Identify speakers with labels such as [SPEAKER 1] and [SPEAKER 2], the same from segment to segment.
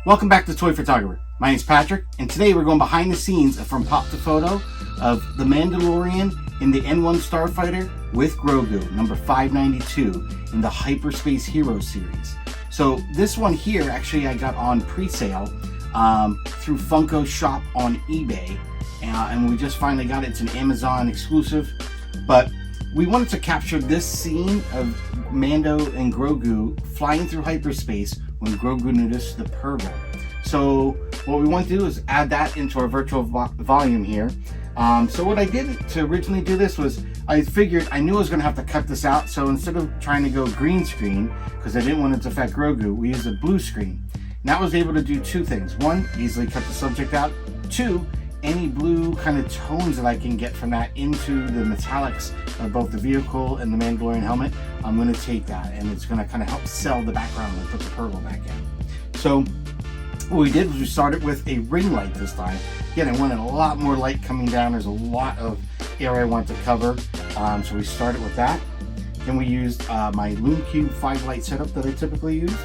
[SPEAKER 1] Welcome back to Toy Photographer. My name's Patrick, and today we're going behind the scenes from Pop to Photo of the Mandalorian in the N1 Starfighter with Grogu, number 592 in the Hyperspace Hero series. So this one here, actually I got on pre-sale through Funko Shop on eBay, and we just finally got it. It's an Amazon exclusive, but we wanted to capture this scene of Mando and Grogu flying through hyperspace when Grogu noticed the purple. So what we want to do is add that into our virtual volume here. So what I did to originally do this was I figured I knew I was going to have to cut this out. So instead of trying to go green screen, because I didn't want it to affect Grogu, we used a blue screen. Now I was able to do two things. One, easily cut the subject out. Two, any blue kind of tones that I can get from that into the metallics of both the vehicle and the Mandalorian helmet, I'm going to take that, and it's going to kind of help sell the background and put the purple back in. So what we did was we started with a ring light this time. Again, I wanted a lot more light coming down. There's a lot of area I want to cover, so we started with that. Then we used my Lume Cube 5 light setup that I typically use.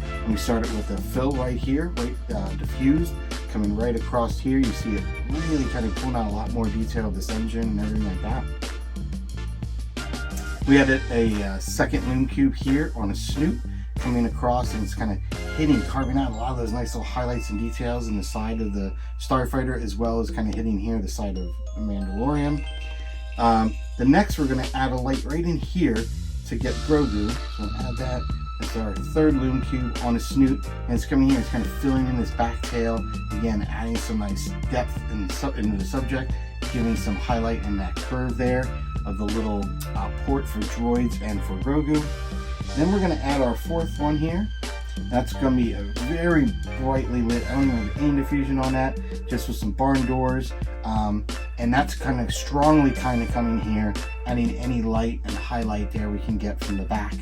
[SPEAKER 1] And we started with the fill right here, right diffused, coming right across here. You see it really kind of pulling out a lot more detail of this engine and everything like that. We added a second Lume Cube here on a snoot coming across, and it's kind of carving out a lot of those nice little highlights and details in the side of the Starfighter, as well as kind of hitting here the side of the Mandalorian. The next we're going to add a light right in here to get Grogu, so we'll add that. That's our third Lume Cube on a snoot, and it's coming here, it's kind of filling in this back tail, again adding some nice depth into the subject, giving some highlight in that curve there of the little port for droids and for Grogu. Then we're going to add our fourth one here. That's going to be a very brightly lit, I don't even have any diffusion on that, just with some barn doors, and that's kind of strongly coming here, adding any light and highlight there we can get from the back.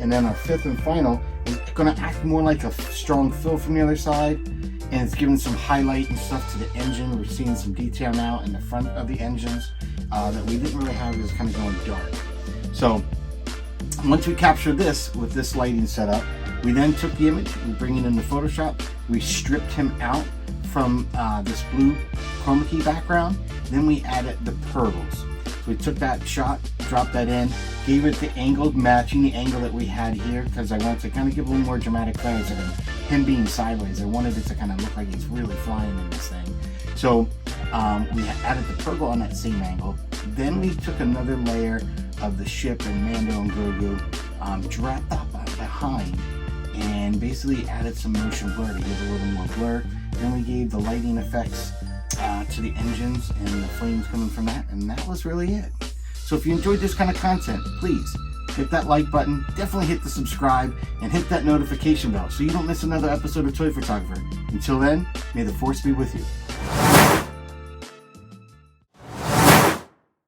[SPEAKER 1] And then our fifth and final is going to act more like a strong fill from the other side, and it's giving some highlight and stuff to the engine. We're seeing some detail now in the front of the engines that we didn't really have. It was kind of going dark. So once we capture this with this lighting setup, we then took the image, we bring it into Photoshop, we stripped him out from this blue chroma key background, then we added the purples. So we took that shot, dropped that in, gave it the angled, matching the angle that we had here, because I wanted to kind of give a little more dramatic flares of him being sideways. I wanted it to kind of look like he's really flying in this thing. So we added the purple on that same angle. Then we took another layer of the ship and Mando and Grogu, dropped that behind, and basically added some motion blur to give a little more blur. Then we gave the lighting effects to the engines and the flames coming from that, and that was really it. So if you enjoyed this kind of content, please hit that like button, definitely hit the subscribe, and hit that notification bell so you don't miss another episode of Toy Photographer. Until then, may the force be with you.